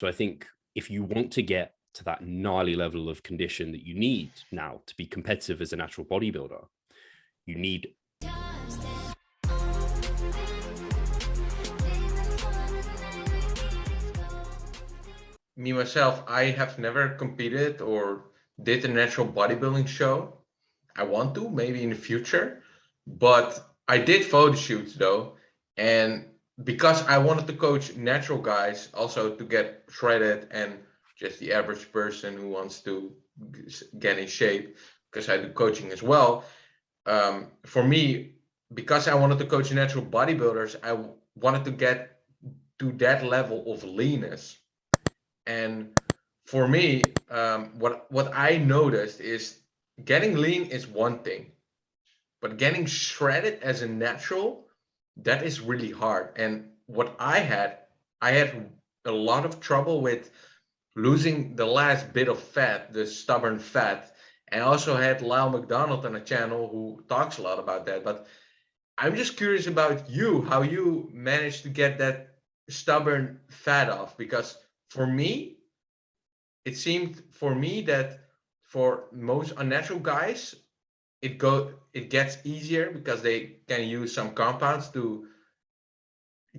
So I think if you want to get to that gnarly level of condition that you need now to be competitive as a natural bodybuilder, you need Me myself, I have never competed or did a natural bodybuilding show. I want to, maybe in the future, but I did photo shoots though, and because I wanted to coach natural guys also to get shredded and just the average person who wants to get in shape, because I do coaching as well. For me, because I wanted to coach natural bodybuilders, I wanted to get to that level of leanness. And for me, what I noticed is getting lean is one thing, but getting shredded as a natural, that is really hard. And what I had a lot of trouble with losing the last bit of fat, the stubborn fat. And I also had Lyle McDonald on a channel who talks a lot about that. But I'm just curious about you, how you managed to get that stubborn fat off. Because for me, it seemed for me that for most unnatural guys, it gets easier because they can use some compounds to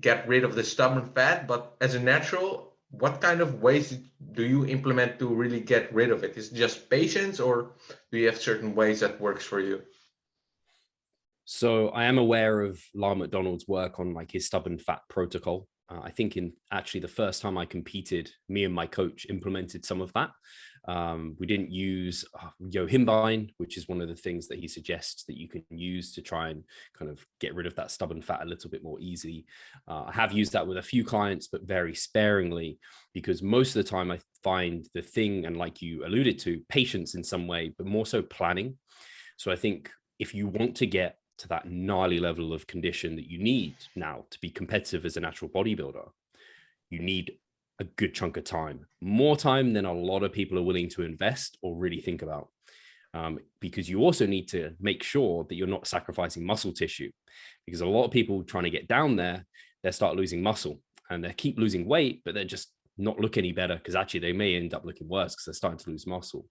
get rid of the stubborn fat. But as a natural, what kind of ways do you implement to really get rid of it? Is it just patience, or do you have certain ways that works for you? So I am aware of Lyle McDonald's work on like his stubborn fat protocol. I think in actually the first time I competed, me and my coach implemented some of that. We didn't use yohimbine, which is one of the things that he suggests that you can use to try and kind of get rid of that stubborn fat a little bit more easily. I have used that with a few clients, but very sparingly, because most of the time I find the thing, and like you alluded to, patience in some way, but more so planning. So I think if you want to get to that gnarly level of condition that you need now to be competitive as a natural bodybuilder, you need a good chunk of time, more time than a lot of people are willing to invest or really think about. Because you also need to make sure that you're not sacrificing muscle tissue, because a lot of people trying to get down there, they start losing muscle and they keep losing weight, but they're just not look any better, because actually they may end up looking worse because they're starting to lose muscle,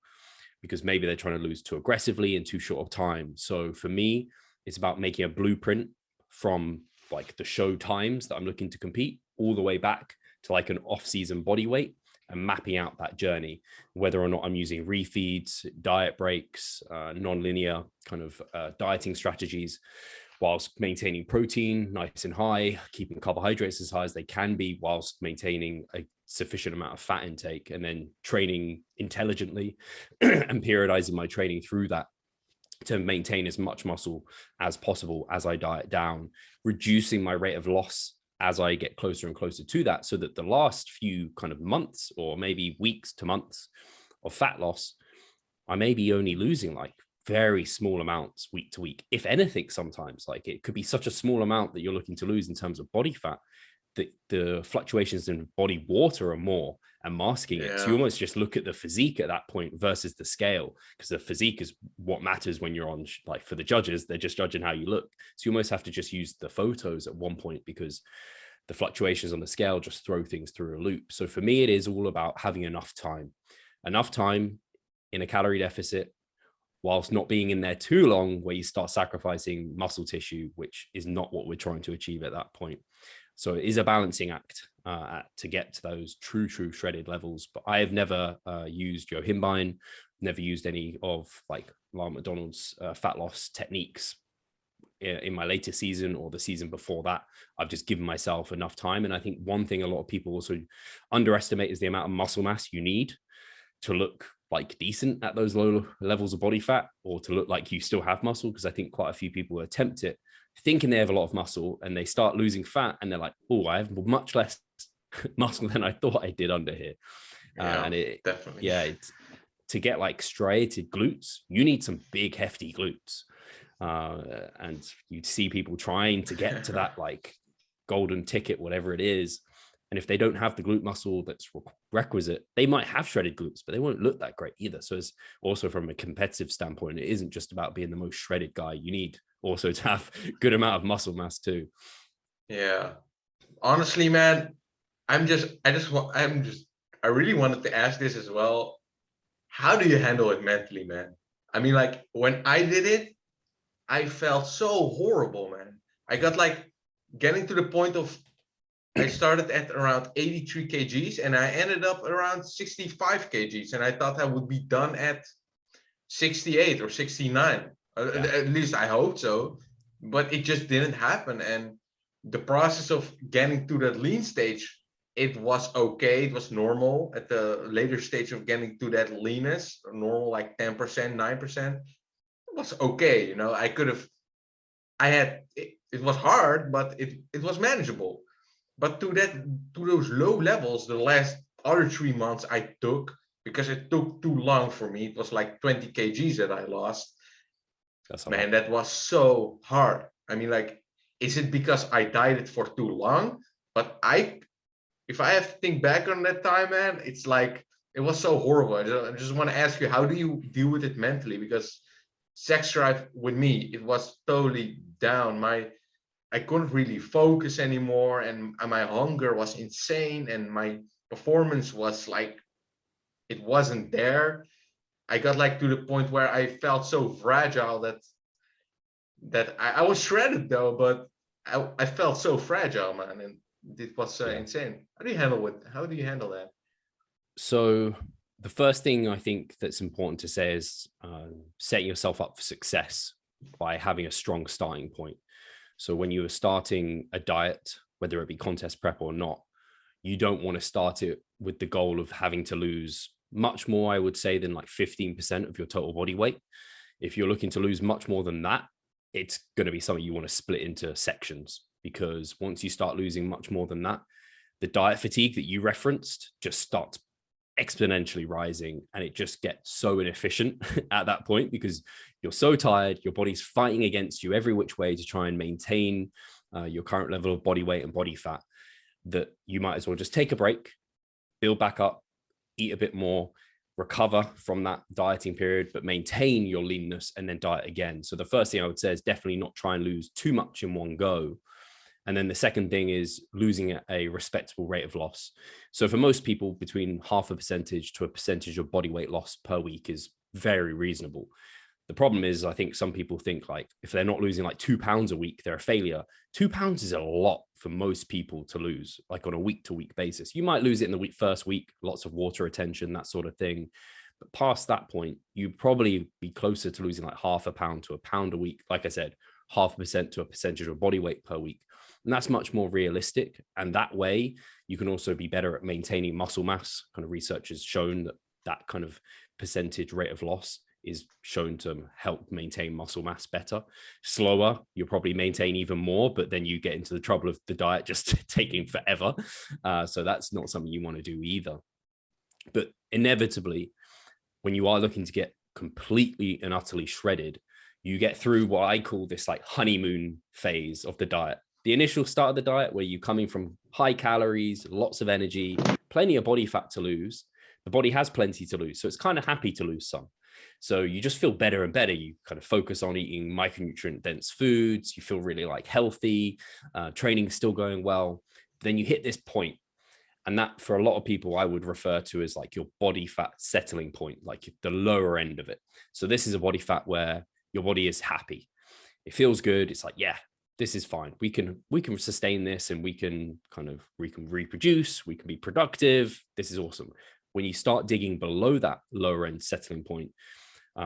because maybe they're trying to lose too aggressively in too short of time. So for me, it's about making a blueprint from like the show times that I'm looking to compete all the way back to like an off-season body weight, and mapping out that journey, whether or not I'm using refeeds, diet breaks, non-linear kind of dieting strategies, whilst maintaining protein nice and high, keeping carbohydrates as high as they can be, whilst maintaining a sufficient amount of fat intake, and then training intelligently and periodizing my training through that to maintain as much muscle as possible as I diet down, reducing my rate of loss as I get closer and closer to that, so that the last few kind of months or maybe weeks to months of fat loss, I may be only losing like very small amounts week to week, if anything. Sometimes like it could be such a small amount that you're looking to lose in terms of body fat, that the fluctuations in body water are more and masking it. So you Yeah. almost just look at the physique at that point versus the scale, because the physique is what matters when you're on, like for the judges, they're just judging how you look. So you almost have to just use the photos at one point, because the fluctuations on the scale just throw things through a loop. So for me, it is all about having enough time in a calorie deficit, whilst not being in there too long where you start sacrificing muscle tissue, which is not what we're trying to achieve at that point. So it is a balancing act to get to those true shredded levels. But I have never used yohimbine, never used any of like Lyle McDonald's fat loss techniques in my latest season or the season before that. I've just given myself enough time. And I think one thing a lot of people also underestimate is the amount of muscle mass you need to look like decent at those low levels of body fat, or to look like you still have muscle. Because I think quite a few people attempt it thinking they have a lot of muscle, and they start losing fat and they're like, oh, I have much less muscle than I thought I did under here. Yeah, And it, definitely. yeah, it's to get like striated glutes, you need some big hefty glutes. And you see people trying to get to that like golden ticket, whatever it is. And if they don't have the glute muscle that's requisite, they might have shredded glutes, but they won't look that great either. So it's also, from a competitive standpoint, it isn't just about being the most shredded guy. You need also to have good amount of muscle mass too. Yeah. Honestly, man, I'm just I really wanted to ask this as well. How do you handle it mentally, man? I mean, like when I did it, I felt so horrible, man. I got like getting to the point of I started at around 83 kgs and I ended up around 65 kgs. And I thought I would be done at 68 or 69. Yeah. At least I hoped so. But it just didn't happen. And the process of getting to that lean stage, it was okay. It was normal. At the later stage of getting to that leanness, normal like 10%, 9%, it was okay. You know, I could have, I had, it was hard, but it was manageable. But to those low levels, the last other 3 months I took, because it took too long for me. It was like 20 kgs that I lost. That's a Man, lot. that was so hard. I mean, like, is it because I dieted for too long? But if I have to think back on that time, man, it's like it was so horrible. I just want to ask you, how do you deal with it mentally? Because sex drive with me, it was totally down. I couldn't really focus anymore, and my hunger was insane, and my performance was like it wasn't there. I got like to the point where I felt so fragile that I was shredded though, but I felt so fragile, man, and it was Yeah. insane. How do you handle it? How do you handle that? So the first thing I think that's important to say is setting yourself up for success by having a strong starting point. So when you are starting a diet, whether it be contest prep or not, you don't want to start it with the goal of having to lose much more, I would say, than like 15% of your total body weight. If you're looking to lose much more than that, it's going to be something you want to split into sections, because once you start losing much more than that, the diet fatigue that you referenced just starts exponentially rising, and it just gets so inefficient at that point because you're so tired, your body's fighting against you every which way to try and maintain your current level of body weight and body fat, that you might as well just take a break, build back up, eat a bit more, recover from that dieting period, but maintain your leanness and then diet again. So the first thing I would say is definitely not try and lose too much in one go. And then the second thing is losing at a respectable rate of loss. So for most people, between 0.5% to 1% of body weight loss per week is very reasonable. The problem is, I think some people think like if they're not losing like 2 pounds a week, they're a failure. 2 pounds is a lot for most people to lose, like on a week-to-week basis. You might lose it in the first week, lots of water retention, that sort of thing. But past that point, you'd probably be closer to losing like 0.5 pound to 1 pound a week. Like I said, 0.5% to 1% of body weight per week. And that's much more realistic. And that way you can also be better at maintaining muscle mass. Kind of research has shown that that kind of percentage rate of loss is shown to help maintain muscle mass better. Slower, you'll probably maintain even more, but then you get into the trouble of the diet just taking forever. So that's not something you want to do either. But inevitably, when you are looking to get completely and utterly shredded, you get through what I call this like honeymoon phase of the diet. The initial start of the diet where you're coming from high calories, lots of energy, plenty of body fat to lose. The body has plenty to lose, so it's kind of happy to lose some. So you just feel better and better. You kind of focus on eating micronutrient dense foods. You feel really like healthy, training's still going well. Then you hit this point, and that for a lot of people, I would refer to as like your body fat settling point, like the lower end of it. So this is a body fat where your body is happy. It feels good. It's like, yeah, this is fine. We can sustain this, and we can reproduce. We can be productive. This is awesome. When you start digging below that lower end settling point,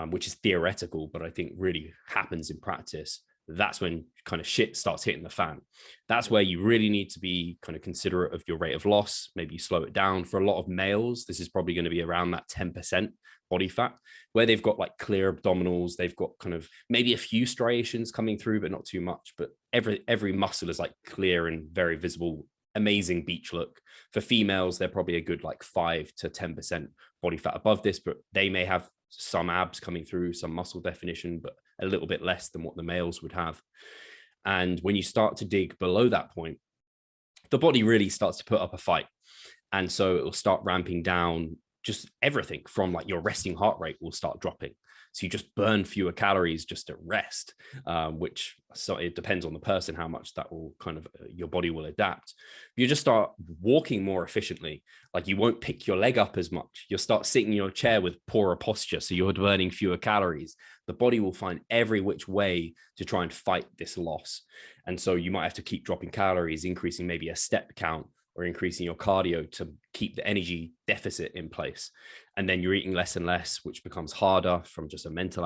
which is theoretical, but I think really happens in practice, that's when kind of shit starts hitting the fan. That's where you really need to be kind of considerate of your rate of loss. Maybe slow it down. For a lot of males, this is probably going to be around that 10% body fat, where they've got like clear abdominals. They've got kind of maybe a few striations coming through, but not too much. But every muscle is like clear and very visible. Amazing beach look. For females, they're probably a good like 5 to 10% body fat above this, but they may have some abs coming through, some muscle definition, but a little bit less than what the males would have. And when you start to dig below that point, the body really starts to put up a fight. And so it will start ramping down just everything from like your resting heart rate will start dropping. So you just burn fewer calories just at rest, which, so it depends on the person how much that will kind of your body will adapt. You just start walking more efficiently. Like you won't pick your leg up as much. You'll start sitting in your chair with poorer posture, so you're burning fewer calories. The body will find every which way to try and fight this loss. And so you might have to keep dropping calories, increasing maybe a step count, or increasing your cardio to keep the energy deficit in place. And then you're eating less and less, which becomes harder from just a mental